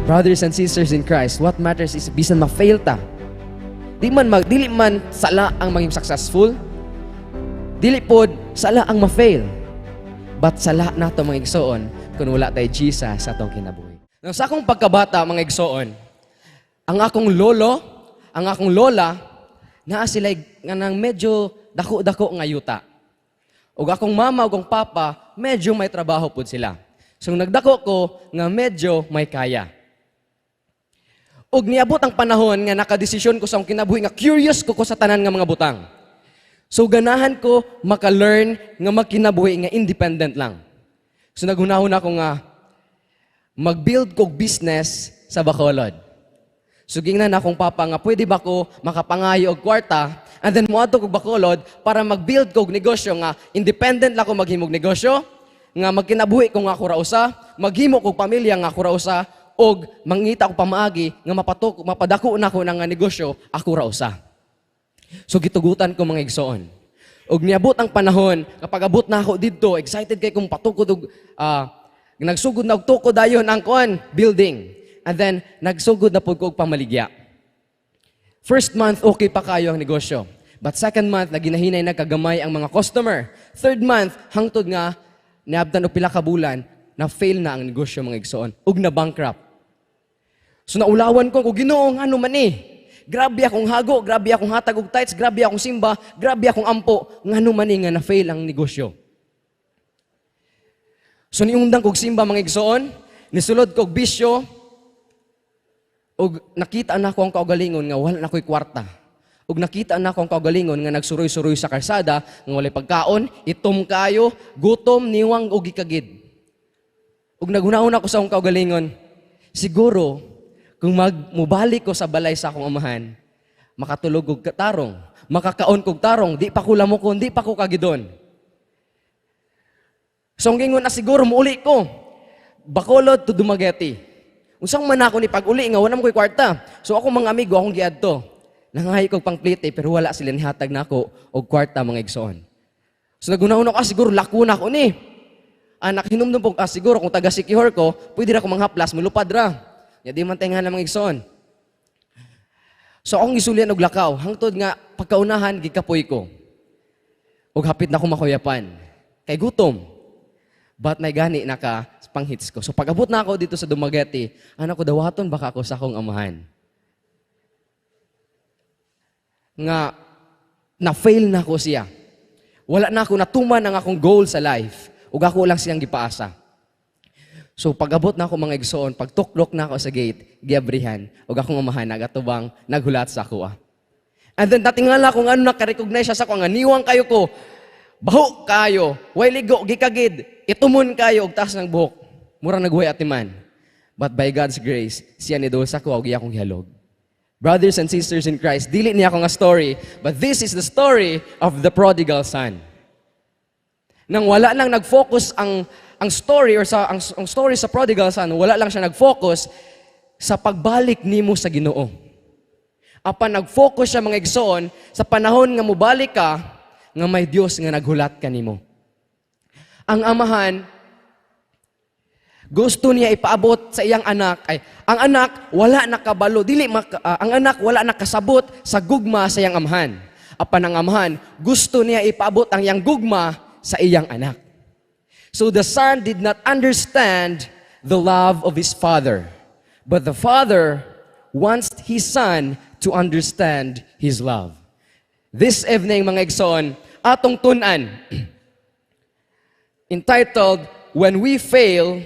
Brothers and sisters in Christ, what matters is bisan ma-fail ta. Dili man sala ang maging successful. Dili pod sala ang ma-fail. But sala nato mga igsoon kung wala tay Jesus sa atong kinabuhi. Nang sa akong pagkabata mga igsoon, ang akong lolo, ang akong lola, naa sila nga nang medyo dako-dako nga yuta. O akong mama o akong papa, medyo may trabaho pod sila. So nagdako ko nga medyo may kaya. Og niabot ang panahon nga nakadesisyon ko sa akong kinabuhi nga curious ko sa tanan nga mga butang. So ganahan ko maka-learn nga magkinabuhi nga independent lang. So naghunahon ako nga mag-build kog business sa Bacolod. So gingnan akong papa nga pwede ba ko makapangayo og kwarta and then moadto kog Bacolod para mag-build kog negosyo nga independent lang ko maghimog negosyo nga magkinabuhi ko nga ako ra usa, maghimo kog pamilya nga ako ra usa og mangita ko pamaagi nga mapadako na ko ng negosyo ako ra usa. So gitugutan ko mga igsoon. Og niabot ang panahon kapag abot na ako didto, excited kay kung patukod og nagsugod na og tukod dayon ang building. And then nagsugod na pud ko og pamaligya. First month okay pa kayo ang negosyo. But second month naginahinay na kagamay ang mga customer. Third month hangtod nga niabtan og pila ka bulan na fail na ang negosyo mga igsoon ug na bankrupt. So naulawan ko Ginoo ngano man Grabe akong hago, grabe akong hatag og tithes, grabe akong simba, grabe akong ampo, ngano man nga na fail ang negosyo. So niundang kog simba mga igsoon, nisulod kog bisyo ug nakita na ko ang kaugalingon nga wala na ko'y kwarta. Ug nakita na ko ang kaugalingon nga nagsuroy-suroy sa kalsada, nga walay pagkaon, itom kayo, gutom, niwang ug gikagid. Ug naghunahon ako sa akong kaugalingon, siguro kung mubalik ko sa balay sa akong amahan, makatulog kog tarong, makakaon kog tarong, di pa ko lamukon, di pa ko kagidon. So ang gingon na siguro muuli ko, Bacolod to Dumaguete. Unsang man ako ni pag-uli nga wala mo ko'y kwarta. So ako mga amigo akong giadto. Nangahay kog pangplite pero wala sila nihatag nako og kwarta mga igsoon. So nagunahon ako siguro lako na ako ni. Anak hinumdum po siguro kung taga Sikihor ko, pwede ra ko manghaplas mulupad ra. Ya di man tengan mga igsoon. So akong gisulian og lakaw hangtod nga pagkaunahan gikapoy ko. Og hapit na ko makuyapan. Kay gutom. But may gani naka panghits ko. So pag-abot na ako dito sa Dumaguete, anak ko dawaton baka ako sa akong amahan. Nga na-fail na ko siya. Wala na ako natuman ang akong goal sa life. Ug ako lang siyang gipaasa. So pag-abot na ako mga igsoon, pag-tuklok na ako sa gate, giabrihan, ug akong amahan nagatubang naghulat sa ako. And then datingala kung ano naka-recognize siya sa ako nga niwang kayo ko. Baho kayo, way ligo gikagid, itumon kayo og taas ng buhok. Murang naghuway atiman. But by God's grace, siya ni sa ko og iya akong gihalog. Brothers and sisters in Christ, dili niya ako nga story, but this is the story of the prodigal son. Nang wala lang nag-focus ang story or ang story sa prodigal son, wala lang siya nag-focus sa pagbalik nimo sa Ginoo. Apan nag-focus siya mga igsoon sa panahon nga mobalik ka nga may Dios nga naghulat kanimo. Ang amahan gusto niya ipaabot sa iyang anak ang anak wala nakabalo ang anak wala nakasabot sa gugma sa iyang amahan. Apan ang amahan gusto niya ipaabot ang iyang gugma sa iyang anak. So the son did not understand the love of his father, but the father wants his son to understand his love. This evening, mga igsoon, atong tunan, entitled, When We Fail,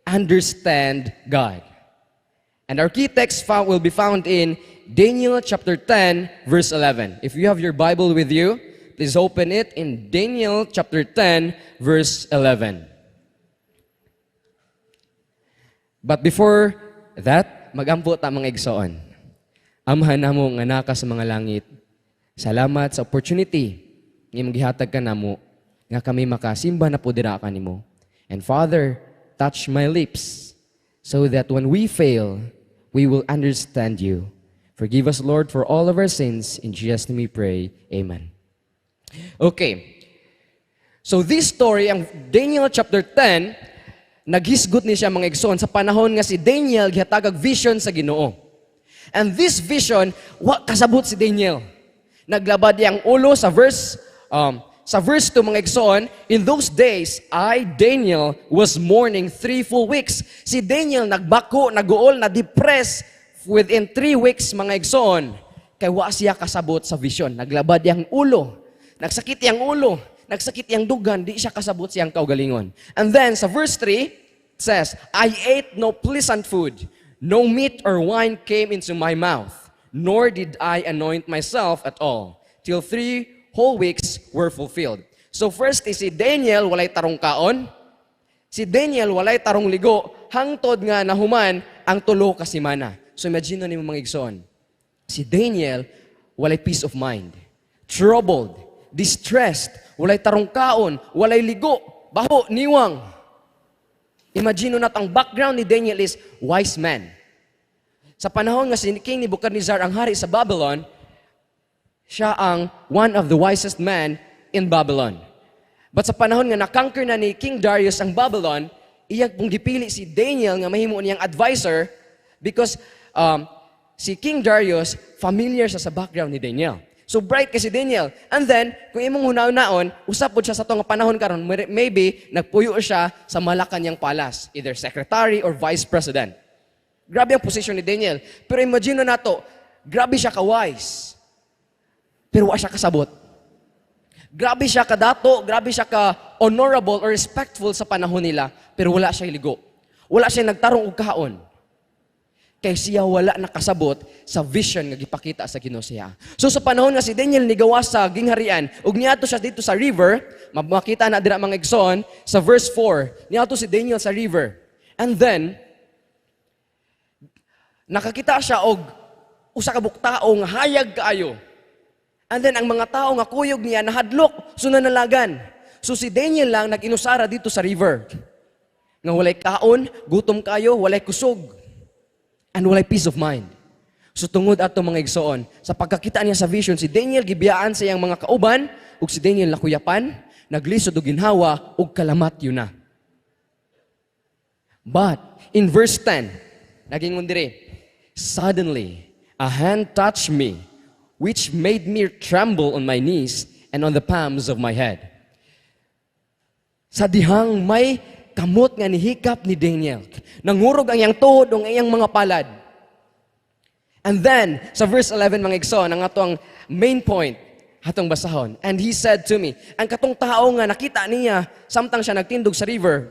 Understand God. And our key text will be found in Daniel chapter 10, verse 11. If you have your Bible with you, please open it in Daniel chapter 10, verse 11. But before that, magampo ta mga igsoon. Amahan namo nga naka sa mga langit. Salamat sa opportunity nga magihatag ka namo nga kami makasimba na pudira kanimo. And Father, touch my lips so that when we fail, we will understand you. Forgive us, Lord, for all of our sins. In Jesus' name we pray. Amen. Okay. So this story, ang Daniel chapter 10, naghisgot ni siya mga igsoon sa panahon nga si Daniel gihatagag vision sa Ginoo. And this vision, wa kasabot si Daniel. Naglabad yang ulo sa verse 2 mga igsoon, in those days, I, Daniel, was mourning 3 full weeks. Si Daniel nagbako, naguol, na-depress within 3 weeks mga igsoon. Kay wa siya kasabot sa vision. Naglabad yang ulo, nagsakit yang ulo, nagsakit yang dugan, di siya kasabot siyang kaugalingon. And then sa verse 3, it says, I ate no pleasant food, no meat or wine came into my mouth, nor did I anoint myself at all, till 3 whole weeks were fulfilled. So first is si Daniel walay tarong kaon, si Daniel walay tarong ligo, hangtod nga nahuman ang tulo ka semana. So imagine nimo mga igsoon, si Daniel walay peace of mind, troubled, distressed, walay tarong kaon, walay ligo, baho, niwang. Imagine na ang background ni Daniel is wise man. Sa panahon nga si King Nebuchadnezzar ang hari sa Babylon, siya ang one of the wisest man in Babylon. But sa panahon nga nakonquer na ni King Darius ang Babylon, iyag pong gipili si Daniel nga mahimo niyang advisor because si King Darius familiar siya sa background ni Daniel. So bright kasi Daniel. And then, kung imong hunaw-naon, usap po siya sa itong panahon karon, maybe nagpuyo siya sa Malacanang Palace, either secretary or vice president. Grabe ang position ni Daniel. Pero imagine na to, grabe siya ka-wise. Pero wala siya kasabot. Grabe siya ka-dato, grabe siya ka-honorable or respectful sa panahon nila, pero wala siya ligo. Wala siya nagtarong og kaon. Kay siya wala nakasabot sa vision nga gipakita sa Ginoo siya. So sa panahon nga si Daniel nigawas sa gingharian, ug niadto siya dito sa river, makita na dira mga igsoon sa verse 4, niadto si Daniel sa river. And then nakakita siya og usa ka buktao nga hayag kaayo. And then ang mga tao nga kuyog niya nahadlok sunanalagan. So si Daniel lang nag-inusara dito sa river. Nga walay kaon, gutom kayo, walay kusog. And walay peace of mind. So tungod ato mga igsoon, sa pagkakita niya sa vision, si Daniel gibiyaan sa iyang mga kauban, ug si Daniel nakuyapan, naglisod og ginhawa, ug kalamat yun na. But, in verse 10, nagingon diri, suddenly, a hand touched me, which made me tremble on my knees and on the palms of my head. Sa dihang may kamot nga nihikap ni Daniel. Nangurog ang iyang tuhod ang iyang mga palad. And then, sa verse 11, mga igsoon, ang atong main point, atong basahon. And he said to me, ang katong tao nga nakita niya, samtang siya nagtindog sa river,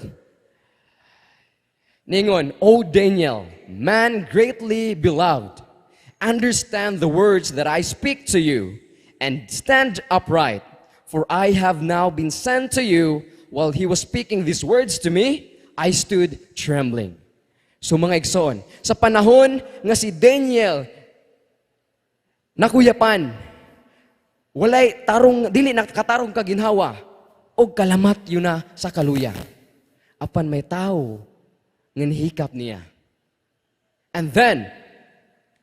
ningon, O Daniel, man greatly beloved, understand the words that I speak to you, and stand upright, for I have now been sent to you. While he was speaking these words to me, I stood trembling. So mga igsoon, sa panahon nga si Daniel nakuyapan, walay tarong, dili nakatarong kaginhawa, o kalamat yun na sa kaluya. Apan may tao nga nihikap niya. And then,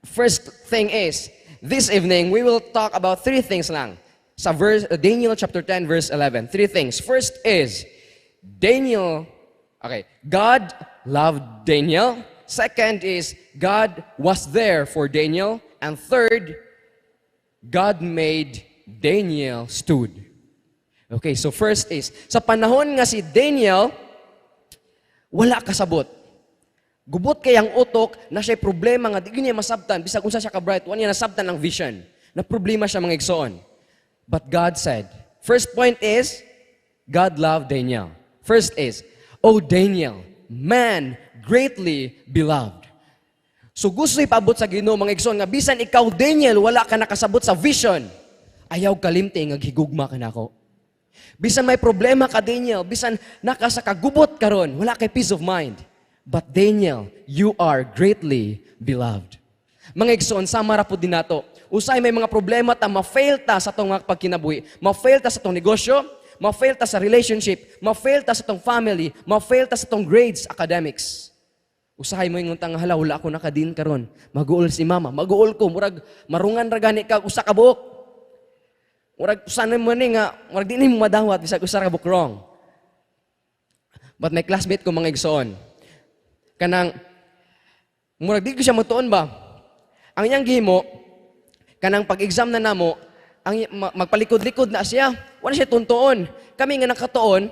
first thing is, this evening, we will talk about 3 things lang. Sa Daniel chapter 10 verse 11. 3 things. First is God loved Daniel. Second is God was there for Daniel. And third, God made Daniel stood. Okay, so first is, sa panahon nga si Daniel, wala kasabot. Gubot kayang utok na siya problema nga di niya masabtan, bisag unsa siya ka bright, wala niya nasabtan ang vision. Na problema siya mga igsoon. But God said, first point is, God loved Daniel. First is, O Daniel, man greatly beloved. So gusto ipabot sa Ginoo mga igsoon nga bisan ikaw Daniel wala ka nakasabot sa vision, ayaw kalimti nga higugma ka nako. Bisan may problema ka Daniel, bisan naka sa kagubot karon, wala kay peace of mind. But Daniel, you are greatly beloved. Mga igsoon, sama ra pud din nato. Usay may mga problema ta ma-fail ta sa tong pagkinabuhi, ma-fail ta sa tong negosyo, ma-fail ta sa relationship, ma-fail ta sa tong family, ma-fail ta sa tong grades, academics. Usahay mo ingon tang hala wala ako nakadin karon. Maguol si mama, maguol ko murag marungan ra gani ka usa ka buok. Murag usan mo ni nga murag di ni mo madawat bisag usa ka buok wrong. But may classmate ko mga igsoon. Kanang, murag di ko siya matuon ba? Ang iyang gihimo, kanang pag-exam na namo, magpalikod-likod na siya. Wala siya tuntuon. Kami nga nakatuon,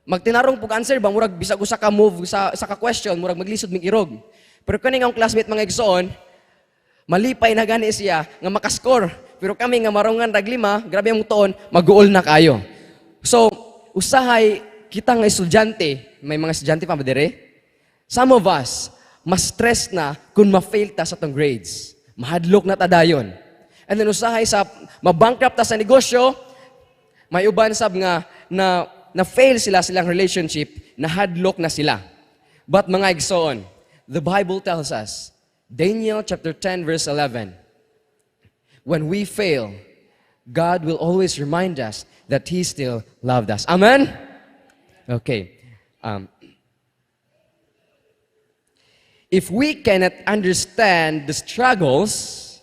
magtinarong pug answer ba, murag bisag usa ka move sa ka question, murag maglisod mig irog. Pero kaning ang classmate mga igsoon, malipay na gani siya nga makascore. Pero kami nga marungan rag lima, grabe ang tuon, mag-uol na kayo. So, usahay kita nga estudyante, may mga estudyante pa ba dire? Some of us, mas stress na kung ma-fail ta sa tong grades. Mahadlok na ta dayon. And then usahay sa mabankrupt ta sa negosyo, may uban sab nga na fail silang relationship, nahadlok na sila. But mga igsoon, the Bible tells us, Daniel chapter 10 verse 11, when we fail, God will always remind us that He still loved us. Amen? Okay. If we cannot understand the struggles,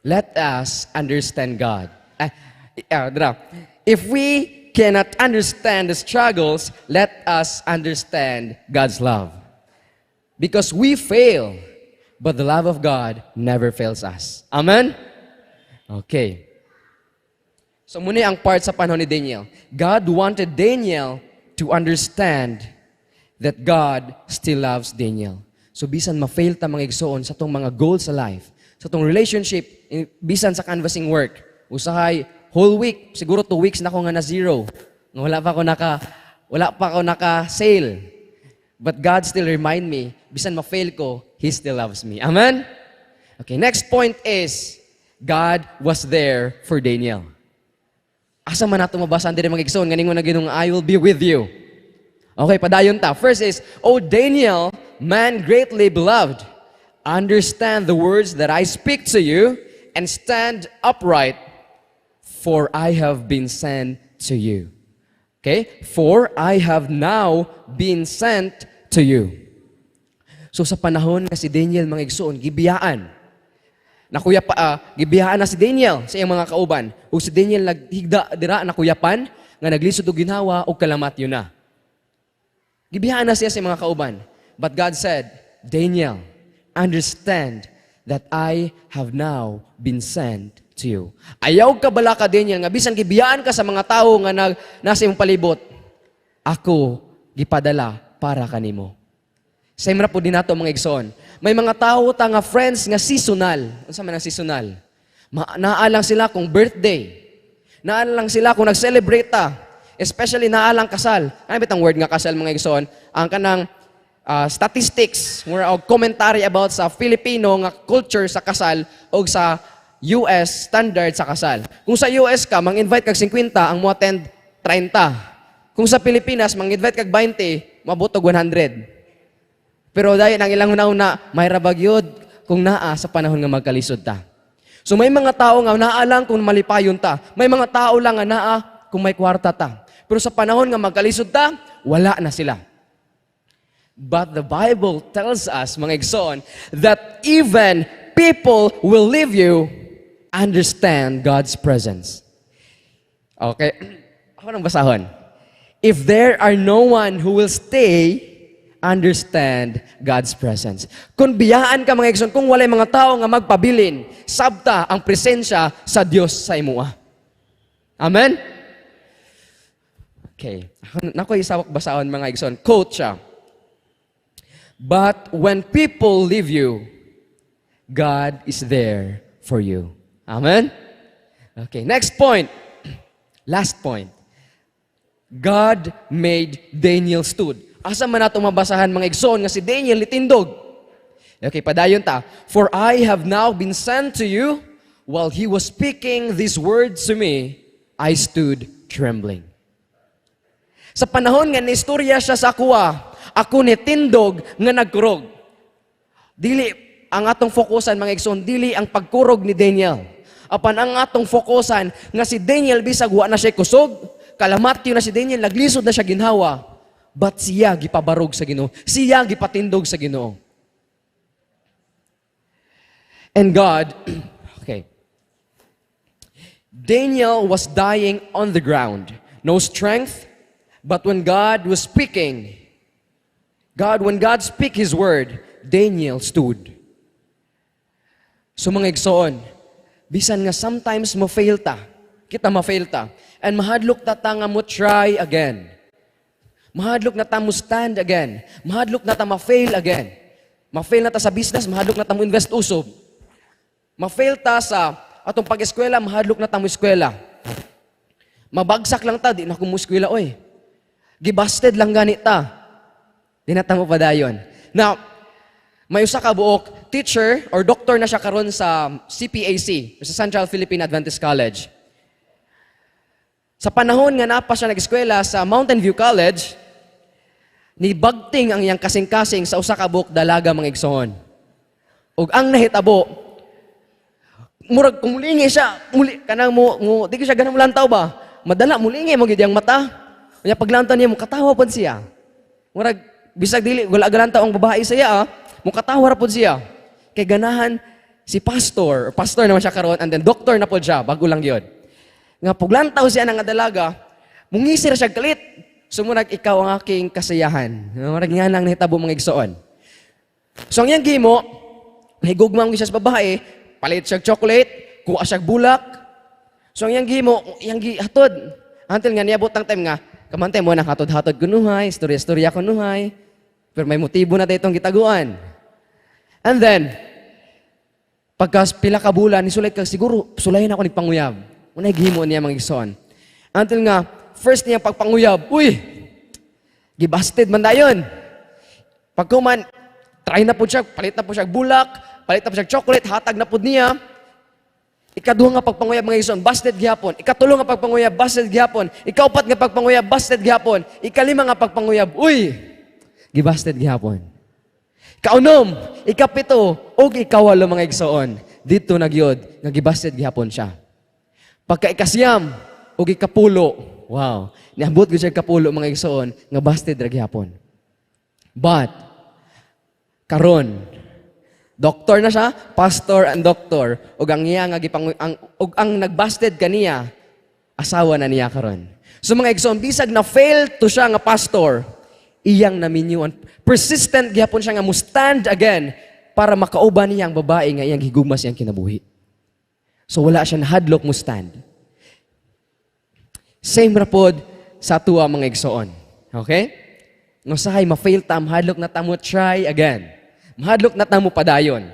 let us understand God. If we cannot understand the struggles, let us understand God's love. Because we fail, but the love of God never fails us. Amen? Okay. So muna ang part sa panahon ni Daniel. God wanted Daniel to understand that God still loves Daniel. So bisan ma-fail ta mga igsoon sa tong mga goals sa life, sa tong relationship, bisan sa canvassing work, usahay whole week, siguro 2 weeks na ako nga na zero. Wala pa ako naka-sale. But God still remind me, bisan ma-fail ko, He still loves me. Amen? Okay, next point is, God was there for Daniel. Asa man nato mabasan diri mga igsoon, ganingon na ginung I will be with you. Okay, padayon ta. First is, O Daniel, man greatly beloved, understand the words that I speak to you and stand upright, for I have been sent to you. Okay? For I have now been sent to you. So sa panahon nga si Daniel mga igsoon, gibiyaan. Gibiyaan na si Daniel sa iyang mga kauban. O si Daniel naghigda dira nakuyapan nga naglisod og ginhawa og kalamat yun na. Gibiyaan na siya sa mga kauban. But God said, Daniel, understand that I have now been sent to you. Ayaw ka bala ka, Daniel, nga bisan gibiyaan ka sa mga tao nga nasa imong palibot, ako gipadala para kanimo. Same ra po din nato mga igsoon. May mga tao ta nga friends nga seasonal. Unsa man ang seasonal? Naalang sila kung birthday. Naalang sila kung nag-celebrate ta. Especially naalang kasal. Ano bitang word nga kasal mga igsoon? Ang kanang statistics, more og commentary about sa Filipino nga culture sa kasal o sa US standard sa kasal. Kung sa US ka, mang-invite kag 50, ang mo attend 30. Kung sa Pilipinas, mang-invite kag 20, mabutog 100. Pero dahil ang ilang una may rabagyod kung naa sa panahon nga magkalisod ta. So may mga tao nga naa lang kung malipayon ta. May mga tao lang nga naa kung may kwarta ta. Pero sa panahon nga magkalisod ta, wala na sila. But the Bible tells us, mga igsoon, that even people will leave you, understand God's presence. Okay? Ako nang basahon. If there are no one who will stay, understand God's presence. Kung biyaan ka mga igsoon, kung walay mga tao nga magpabilin, sabta ang presensya sa Dios sa imuha. Amen? Okay. Nako isawak basahon mga igsoon. Quote siya. But when people leave you, God is there for you. Amen? Okay, next point. Last point. God made Daniel stood. Asa man nato mabasahan mga igsoon nga si Daniel litindog. Okay, padayon ta. For I have now been sent to you, while he was speaking these words to me, I stood trembling. Sa panahon nga nistorya siya sa kuwa, ako nitindog nga nagkurog. Dili ang atong fokusan mga igsoon, dili ang pagkurog ni Daniel. Apan ang atong fokusan nga si Daniel bisag wa na siya kusog, kalamatyo na si Daniel, naglisod na siya ginhawa, but siya gipabarog sa Ginoo, siya gipatindog sa Ginoo. And God, okay, Daniel was dying on the ground, no strength, But when God was speaking, when God speak His word, Daniel stood. So mga igsoon, bisan nga sometimes ma-fail ta, and mahadlok ta nga mo try again. Mahadlok na ta mo stand again. Mahadlok na ta ma-fail again. Ma-fail na ta sa business, mahadlok na ta mo invest usog. Ma-fail ta sa atong pag-eskwela, mahadlok na ta mo eskwela. Mabagsak lang ta, di na ko mo eskwela, oy. Gibasted lang ganit ta. Di na ta mo padayon. Now, may usa ka buok, teacher or doctor na siya karon sa CPAC, sa Central Philippine Adventist College. Sa panahon nga napa siya nag-eskwela sa Mountain View College, ni bagting ang iyang kasing-kasing sa usa ka buok dalaga mga igsoon. Ug ang nahitabo, murag kumulingi siya, kanang mo di ko siya ganang lantaw ba? Madala mulingi mo gid ang mata. Unya paglantaw niya mo katawa pod siya. Murag bisag dili wala galantaw ang babae saya mukatawa ra pod siya. Kay ganahan si pastor naman siya karon and then doctor na pod siya, bago lang gyud. Nga puglantaw siya nga dalaga, mungisir siya kalit. Sumunag ikaw ang aking kasiyahan. Murag nga lang nahitabo mga igsoon. So ang yang gimo, higugmang siya sa babae, palit siya chocolate, kuha siya bulak. So ang yang gimo, hatod. Until nga niabot ang time nga, kamantay mo na hatod-hatod kunuhay, istorya-istorya kunuhay. Pero may motibo na itong gitaguan. And then, pagkas pila ka bulan, nisulit ka siguro, sulayin ako nagpanguyab. Unay gihimo niya mga igsoon. Until nga, first niya pagpanguyab, uy, gibasted man dayon. Pagkuman, try na po siya, palit na po siya bulak, palit na po siya chocolate, hatag na po niya. Ikaduha nga pagpanguyab mga igsoon, busted gihapon. Ikatulo nga pagpanguyab, busted gihapon. Ikaupat nga pagpanguyab, busted gihapon. Ikalima nga pagpanguyab, uy, gibasted gihapon. Kaunom, ikapito, og ikawalo mga igsoon. Dito nagyod, nga gibasted gihapon siya. Pagka ikasiyam, og ikapulo, wow, niabot ko siya kapulo mga igsoon, nga busted ra gihapon. But, karon, doktor na siya, pastor and doctor, og ang iya nga ang nagbusted kaniya, asawa na niya karon. So mga igsoon, bisag na fail to siya nga pastor, iyang naminyuan. Persistent gihapon siya nga mo stand again para makauban niya ang babae nga iyang higugmas iyang kinabuhi. So wala siya nahadlok mo stand. Same rapod sa tuwa mga igsoon. Okay? Ngusahay ma-fail ta, mahadlok na ta mo try again. Mahadlok na ta mo padayon.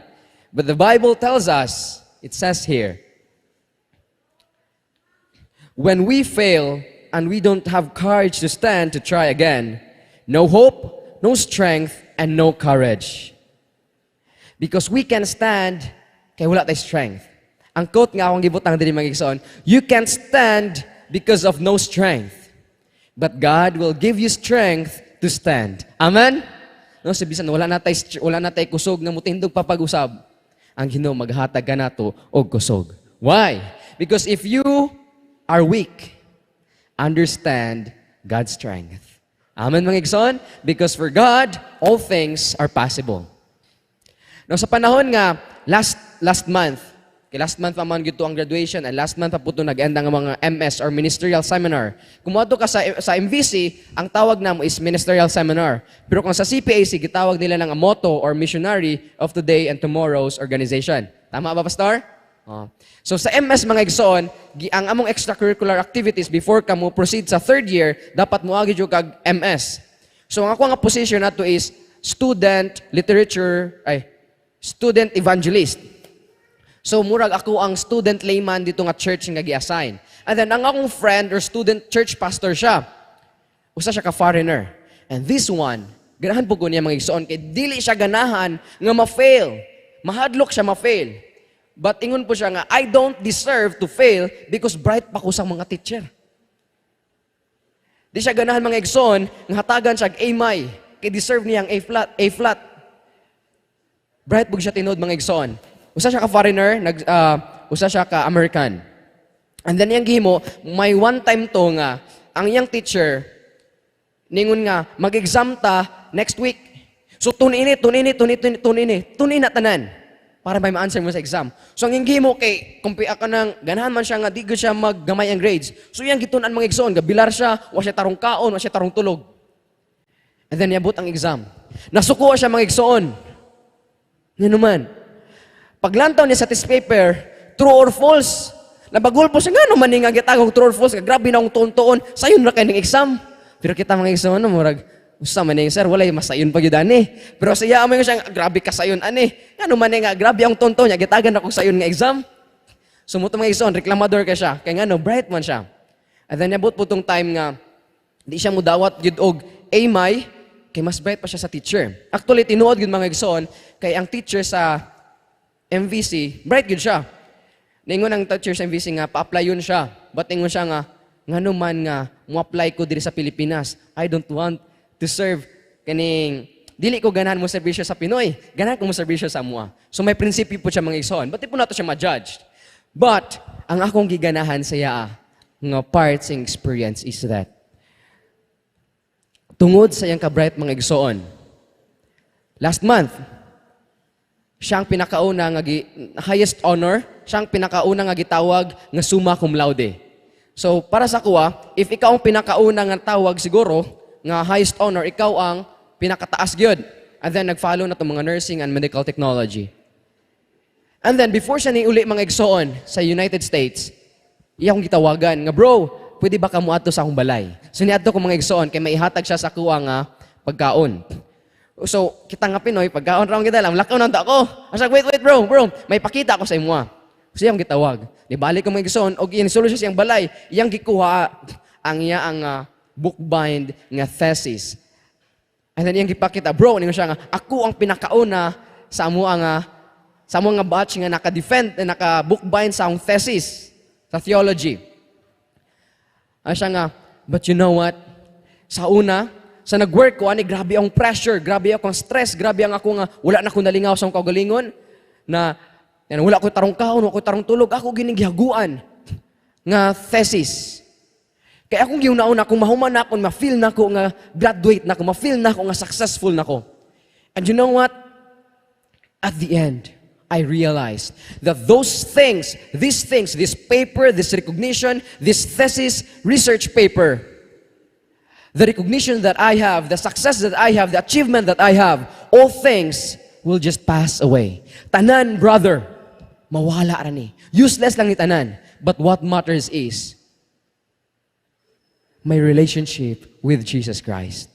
But the Bible tells us, it says here, when we fail and we don't have courage to stand to try again, no hope, no strength, and no courage. Because we can stand, kaya wala tayo strength. Ang quote nga akong gibutang diri mga igsoon, you can stand because of no strength. But God will give you strength to stand. Amen? No, sabisan wala na tay kusog nga mutindog papag-usab. Ang Ginoo maghatag kanato og kusog. Why? Because if you are weak, understand God's strength. Amen mga igsoon? Because for God, all things are possible. No, sa panahon nga last month pa man gito ang graduation and last month pa po ito nag-end ang mga MS or Ministerial Seminar. Kung mato ka sa MVC, ang tawag namo is Ministerial Seminar. Pero kung sa CPAC, gitawag nila ng motto or missionary of today and tomorrow's organization. Tama ba, Pastor? So sa MS mga igsoon, ang among extracurricular activities before ka mo proceed sa third year, dapat mo agi kag MS. So ang ako nga position nato is student evangelist. So, murag ako ang student layman dito nga church nga gi-assign. And then, ang akong friend or student church pastor siya. Usa siya ka-foreigner. And this one, ganahan po ko niya mga igsoon, kay dili siya ganahan nga ma-fail. Mahadlok siya ma-fail. But ingon po siya nga, I don't deserve to fail because bright pa ko sa mga teacher. Di siya ganahan mga igsoon, nga hatagan siya A-may, kay deserve niyang A-flat. Bright po siya tinod mga igsoon. Usa siya ka-foreigner, usa siya ka-American. And then yung gihimo, may one time to nga, ang iyang teacher, ningon nga, mag-exam ta next week. So tunini na tanan. para may ma-answer mo sa exam. So ang inggi mo kay kung piya ka nang ganahan man siya nga di gud siya maggamay ang grades. So yang gitun-an mga igsoon, gabilar siya, wa siya tarong kaon, wa siya tarong tulog. And then niabot ang exam. Nasuko siya mga igsoon. Yan naman. Paglantaw niya sa test paper, true or false. Nabagulpo siya nga naman nga gitagong true or false. Grabe na akong tuon-tuon. Sayon na kayo ng exam. Pero kita mga igsoon, murag, usa man sir, walay masayon pa gyud ani. Pero siya amo nga siya, grabe ka sayon ani. Ngano man nga grabe ang tonto niya, gitagan ako sayon nga exam. Sumuto mga igsoon, reklamador ka siya. Kay ngano bright man siya. And then nabot putong time nga di siya mudawat gyud og A-may, kay mas bright pa siya sa teacher. Actually tinuod gyud mga igsoon kay ang teacher sa MVC, bright gyud siya. Ningon ang teacher sa MVC nga pa-apply yun siya. But ningon siya nga ngano man nga mo-apply ko diri sa Pilipinas. I don't want to serve kaning dili ko ganahan mo serbisyo sa Pinoy. Ganahan ko mo serbisyo sa mua. So may prinsipyo po siya mga igsoon. But di po nato siya ma-judge. But ang akong giganahan sa iya nga part sa experience is that tungod sa iyang ka-bright mga igsoon. Last month, siyang pinakauna nga highest honor, siyang pinakauna nga gitawag nga summa cum laude. So para sa kuha, if ikaw ang pinakauna nga tawag siguro nga highest honor, ikaw ang pinakataas gyud. And then nag-follow na itong mga nursing and medical technology. And then before siya niuli mga igsoon sa United States, iya akong gitawagan nga bro, pwede ba ka mo ato sa akong balay? So niadto ko mga igsoon kay maihatag siya sa kuha nga pagkaon. So kita nga Pinoy, pagkaon raw kita lang, lakaw nang ako. Asa wait bro, may pakita ako sa imo. So iyang gitawag. Di balik ko mga igsoon og inisolo siya siyang balay, iyang gikuha ang iya ang bookbind nga thesis. And then iyang gipakita, bro, ningon siya nga ako ang pinakauna sa amo nga batch nga naka-defend naka-bookbind sa akong thesis sa theology. Ay siya nga, but you know what? Sa una, sa nag-work ko, grabe ang pressure, grabe akong stress, grabe ang ako nga, wala na akong nalingaw sa akong kaugalingon, na wala ko tarong kaon, wala ko tarong tulog, ako ginigyaguan nga thesis. Kaya akong giuna-una, kung mahuman na ako, ma-feel na ako nga graduate na ako, ma-feel na ako nga successful na ako. And you know what? At the end, I realized that these things, this paper, this recognition, this thesis, research paper, the recognition that I have, the success that I have, the achievement that I have, all things will just pass away. Tanan, brother, mawala ra ni. Useless lang ni tanan. But what matters is my relationship with Jesus Christ.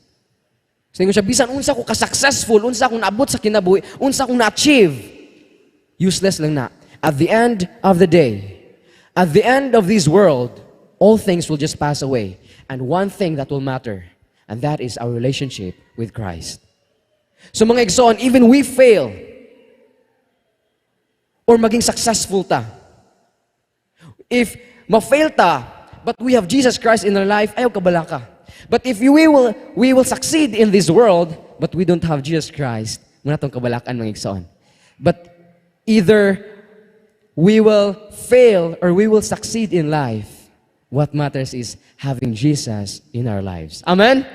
So siya, bisan unsa ko ka-successful, unsa akong naabot sa kinabuhi, unsa akong na-achieve, useless lang na. At the end of the day, at the end of this world, all things will just pass away. And one thing that will matter, and that is our relationship with Christ. So mga igsoon, even we fail, or maging successful ta, if ma-fail ta, but we have Jesus Christ in our life, ayaw kabala ka. But if we will succeed in this world, but we don't have Jesus Christ, muna itong kabalakan mga igsoon. But either we will fail or we will succeed in life. What matters is having Jesus in our lives. Amen?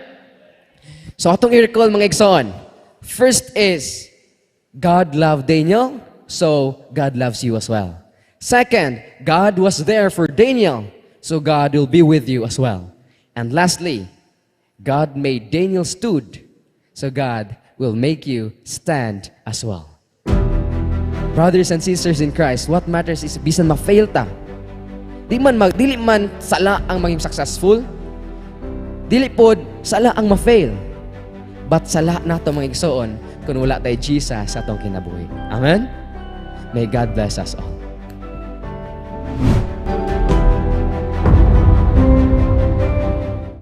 So atong i-recall mga igsoon. First is, God loved Daniel, so God loves you as well. Second, God was there for Daniel, so God will be with you as well. And lastly, God made Daniel stood, so God will make you stand as well. Brothers and sisters in Christ, what matters is bisan ma-fail ta. Dili man sala ang maging successful. Dili pod sala ang ma-fail. But sala nato mga igsoon kung wala tay Jesus sa atong kinabuhi. Amen? May God bless us all.